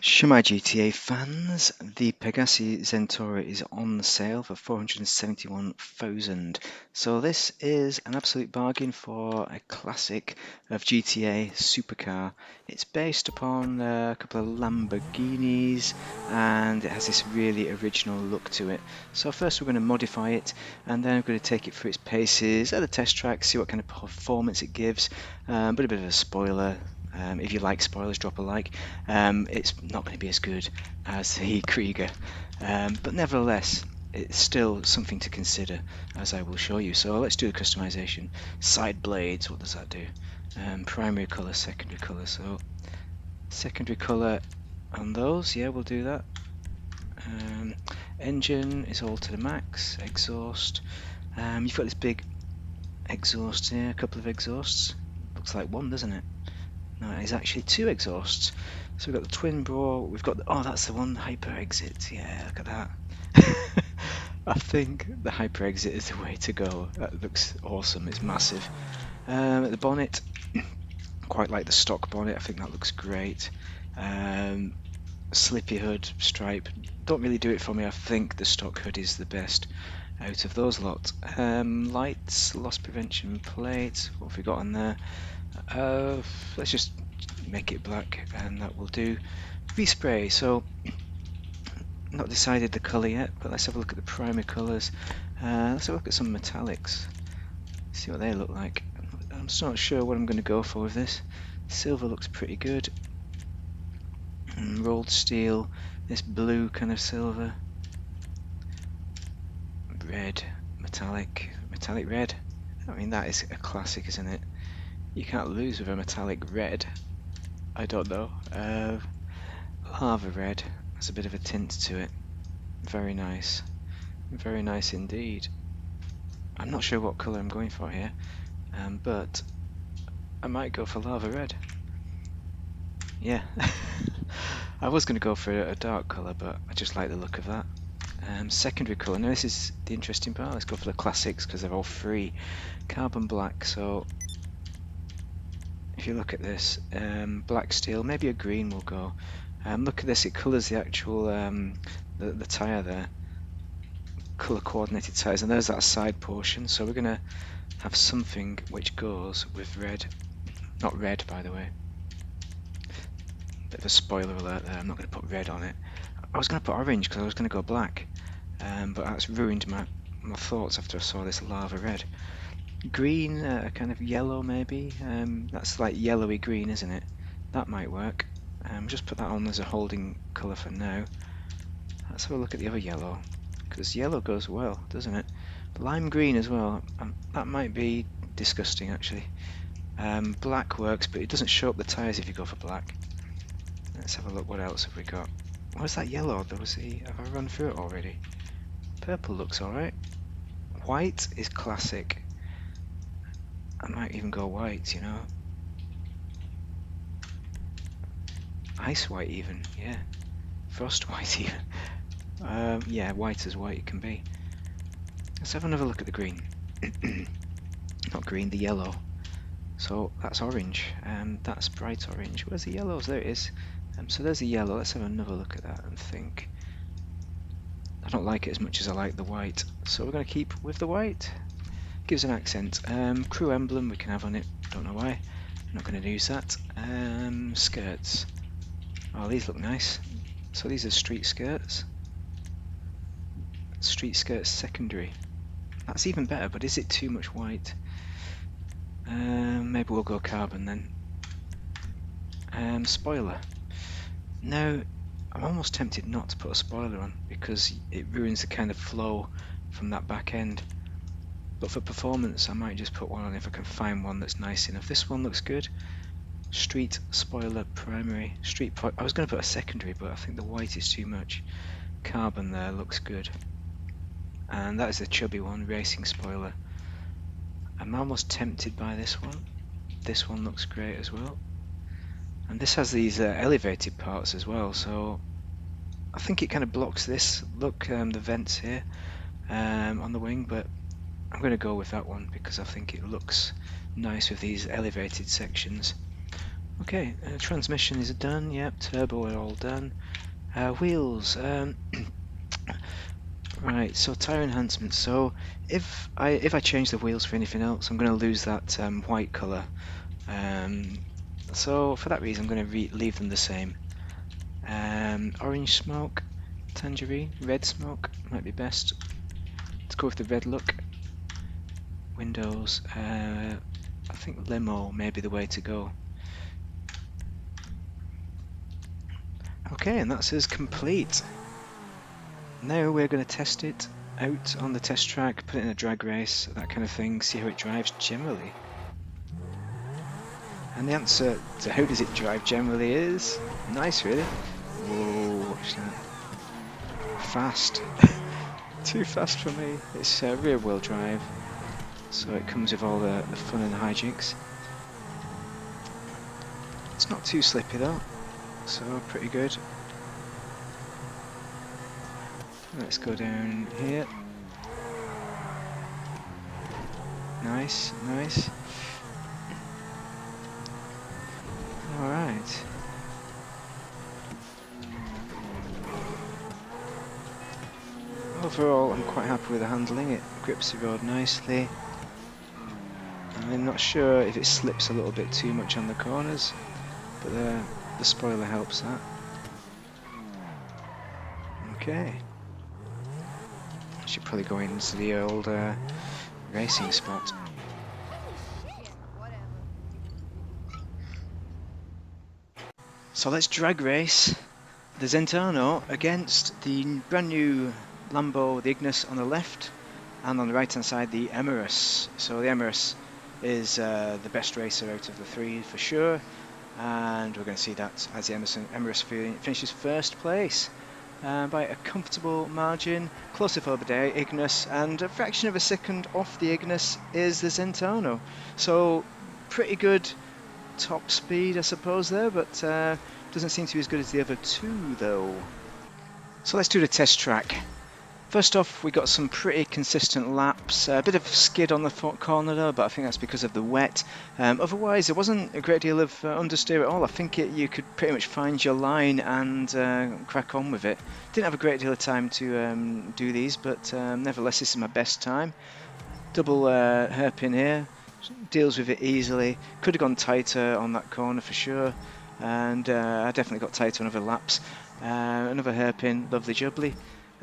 Shemai GTA fans, the Pegasi Zentorno is on sale for 471,000. So this is an absolute bargain for a classic of GTA supercar. It's based upon a couple of Lamborghinis and it has this really original look to it. So first we're going to modify it and then we're going to take it through its paces at a test track, see what kind of performance it gives, but a bit of a spoiler. If you like spoilers, drop a like. It's not going to be as good as the Krieger, but nevertheless, it's still something to consider, as I will show you. So let's do the customization. Side blades, what does that do? Primary color, secondary color. So secondary color on those, yeah, we'll do that. Engine is all to the max. Exhaust. You've got this big exhaust here, a couple of exhausts. Looks like one, doesn't it? No, it's actually two exhausts. So we've got the twin bore, we've got oh, that's the one, hyper exit. Yeah, look at that. I think the hyper exit is the way to go. That looks awesome. It's massive. The bonnet, quite like the stock bonnet. I think that looks great. Slippy hood stripe, don't really do it for me. I think the stock hood is the best out of those lot. Lights, loss prevention plate. What have we got on there? Let's just make it black and that will do. Respray, so not decided the colour yet, but let's have a look at the primer colours. Let's have a look at some metallics, see what they look like. I'm still not sure what I'm going to go for with this. Silver looks pretty good. Rolled steel, this blue kind of silver. Red, metallic red. I mean, that is a classic, isn't it? You can't lose with a metallic red. I don't know. Lava red has a bit of a tint to it. Very nice indeed. I'm not sure what colour I'm going for here, but I might go for lava red. Yeah, I was going to go for a dark colour, but I just like the look of that. Secondary colour, now this is the interesting part. Let's go for the classics because they're all free. Carbon black, so if you look at this, black steel, maybe a green will go. Look at this, it colours the actual the tyre there, colour coordinated tyres, and there's that side portion, so we're going to have something which goes with red. Not red, by the way. Bit of a spoiler alert there, I'm not going to put red on it. I was going to put orange because I was going to go black, but that's ruined my thoughts after I saw this lava red. Green, kind of yellow maybe, that's like yellowy green, isn't it? That might work. Just put that on as a holding colour for now. Let's have a look at the other yellow, because yellow goes well, doesn't it? Lime green as well, that might be disgusting actually. Black works, but it doesn't show up the tyres if you go for black. Let's have a look, what else have we got? What's that yellow? Have I run through it already? Purple looks alright. White is classic. I might even go white, you know. Ice white even, yeah. Frost white even. Yeah, white as white it can be. Let's have another look at the green. Not green, the yellow. So that's orange, that's bright orange. Where's the yellows? There it is. So there's the yellow. Let's have another look at that and think. I don't like it as much as I like the white, so we're going to keep with the white. Gives an accent. Crew emblem we can have on it. Don't know why. I'm not going to use that. Skirts. Oh, these look nice. So these are street skirts. Street skirts secondary. That's even better, but is it too much white? Maybe we'll go carbon then. Spoiler. Now, I'm almost tempted not to put a spoiler on because it ruins the kind of flow from that back end. But for performance, I might just put one on if I can find one that's nice enough. This one looks good. Street spoiler primary. I was going to put a secondary, but I think the white is too much. Carbon there looks good. And that is the chubby one, racing spoiler. I'm almost tempted by this one. This one looks great as well. And this has these elevated parts as well, so I think it kind of blocks this. Look, the vents here on the wing, but I'm going to go with that one because I think it looks nice with these elevated sections. Okay, transmission is done, yep, turbo are all done. Wheels, right, so tyre enhancement. So if I change the wheels for anything else, I'm going to lose that white colour. So for that reason, I'm going to leave them the same. Orange smoke, tangerine, red smoke might be best. Let's go with the red look. Windows, I think limo may be the way to go. Okay, and that's us complete. Now we're going to test it out on the test track, put it in a drag race, that kind of thing, see how it drives generally. And the answer to how does it drive generally is nice, really. Whoa, watch that. Fast. Too fast for me. It's rear wheel drive, so it comes with all the fun and hijinks. It's not too slippy though, so pretty good. Let's go down here. Nice, nice. Alright. Overall, I'm quite happy with the handling. It grips the road nicely. I'm not sure if it slips a little bit too much on the corners, but the spoiler helps that. Okay. I should probably go into the old racing spot. So let's drag race the Zentorno against the brand new Lambo, the Ignis on the left, and on the right hand side the Emirates. So the Emirates is the best racer out of the three for sure, and we're going to see that as the Emirates finishes first place by a comfortable margin. Closer for the day, Ignis, and a fraction of a second off the Ignis is the Zentorno. So pretty good top speed, I suppose, there, but doesn't seem to be as good as the other two, though. So let's do the test track. First off, we got some pretty consistent laps, a bit of skid on the corner though, but I think that's because of the wet. Otherwise, there wasn't a great deal of understeer at all. I think you could pretty much find your line and crack on with it. Didn't have a great deal of time to do these, but nevertheless, this is my best time. Double hairpin here, deals with it easily. Could have gone tighter on that corner for sure, and I definitely got tighter on other laps. Another hairpin, lovely jubbly.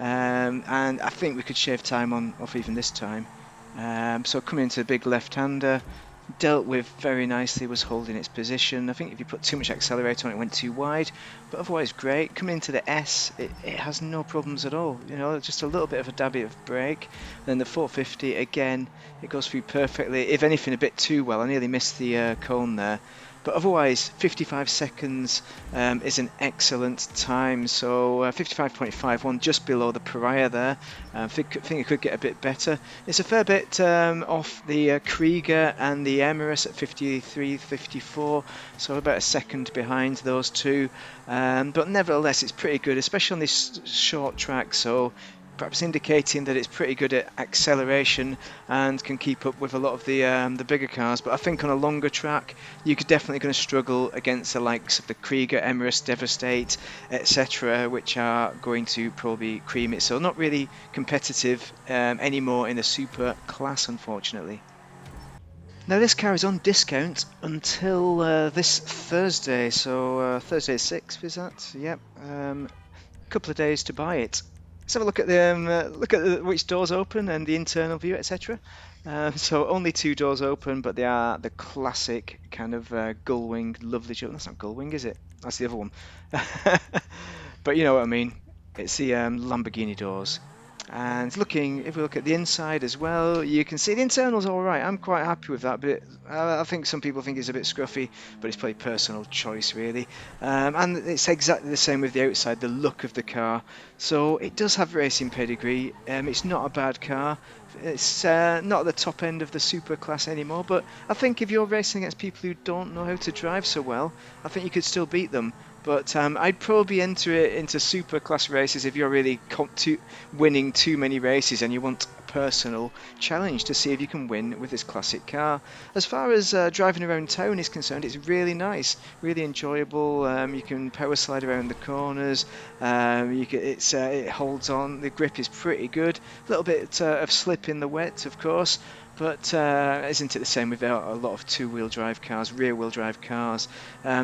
And I think we could shave time off even this time. So coming into the big left-hander, dealt with very nicely, was holding its position. I think if you put too much accelerator on it, went too wide, but otherwise great. Coming into the S, it has no problems at all. You know, just a little bit of a dabby of brake. Then the 450 again, it goes through perfectly. If anything, a bit too well. I nearly missed the cone there. But otherwise, 55 seconds is an excellent time. So 55.51, just below the pariah there. I think it could get a bit better. It's a fair bit off the Krieger and the Emirates at 53.54, so about a second behind those two. But nevertheless, it's pretty good, especially on this short track. So perhaps indicating that it's pretty good at acceleration and can keep up with a lot of the bigger cars. But I think on a longer track, you're definitely going to struggle against the likes of the Krieger, Emirates, Devastate, etc., which are going to probably cream it. So not really competitive anymore in the super class, unfortunately. Now this car is on discount until this Thursday, so Thursday 6th is that? Yep, a couple of days to buy it. Let's have a look at which doors open and the internal view, etc. So only two doors open, but they are the classic kind of gull-wing, lovely joke. That's not gull-wing, is it? That's the other one. But you know what I mean. It's the Lamborghini doors. And if we look at the inside as well, you can see the internal's all right. I'm quite happy with that bit. I think some people think it's a bit scruffy, but it's probably personal choice, really. And it's exactly the same with the outside, the look of the car. So it does have racing pedigree. It's not a bad car. It's not at the top end of the super class anymore, but I think if you're racing against people who don't know how to drive so well, I think you could still beat them. But I'd probably enter it into super class races if you're really winning too many races and you want a personal challenge to see if you can win with this classic car. As far as driving around town is concerned, it's really nice, really enjoyable. You can power slide around the corners. It holds on. The grip is pretty good. A little bit of slip in the wet, of course. But isn't it the same with a lot of two-wheel drive cars, rear-wheel drive cars?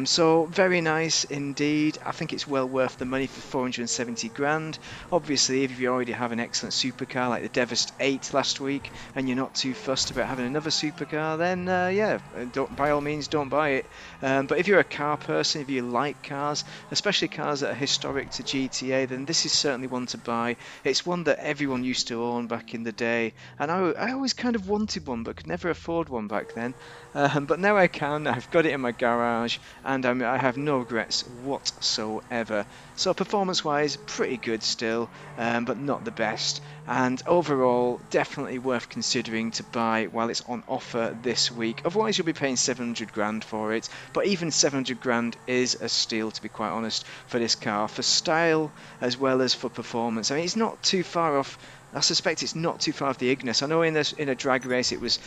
So very nice indeed. I think it's well worth the money for 470 grand. Obviously, if you already have an excellent supercar like the Devest 8 last week, and you're not too fussed about having another supercar, then yeah, don't, by all means, don't buy it. But if you're a car person, if you like cars, especially cars that are historic to GTA, then this is certainly one to buy. It's one that everyone used to own back in the day, and I always kind of wanted one, but could never afford one back then. But now I can. I've got it in my garage, and I have no regrets whatsoever. So performance-wise, pretty good still, but not the best. And overall, definitely worth considering to buy while it's on offer this week. Otherwise, you'll be paying 700 grand for it. But even 700 grand is a steal, to be quite honest, for this car, for style as well as for performance. I mean, it's not too far off. I suspect it's not too far off the Ignis. I know in a drag race it was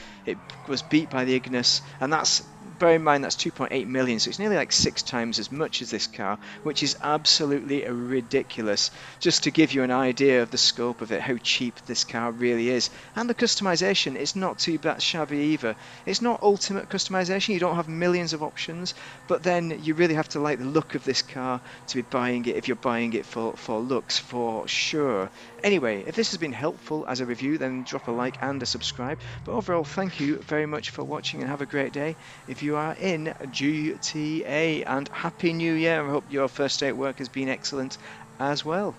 beat by the Ignis, and that's, bear in mind, that's 2.8 million, so it's nearly like 6 times as much as this car, which is absolutely ridiculous. Just to give you an idea of the scope of it, how cheap this car really is. And the customization is not too bad shabby either. It's not ultimate customization, you don't have millions of options, but then you really have to like the look of this car to be buying it, if you're buying it for looks, for sure. Anyway, if this has been helpful as a review, then drop a like and a subscribe. But overall, thank you very much for watching and have a great day if you are in GTA, and Happy New Year. I hope your first day at work has been excellent as well.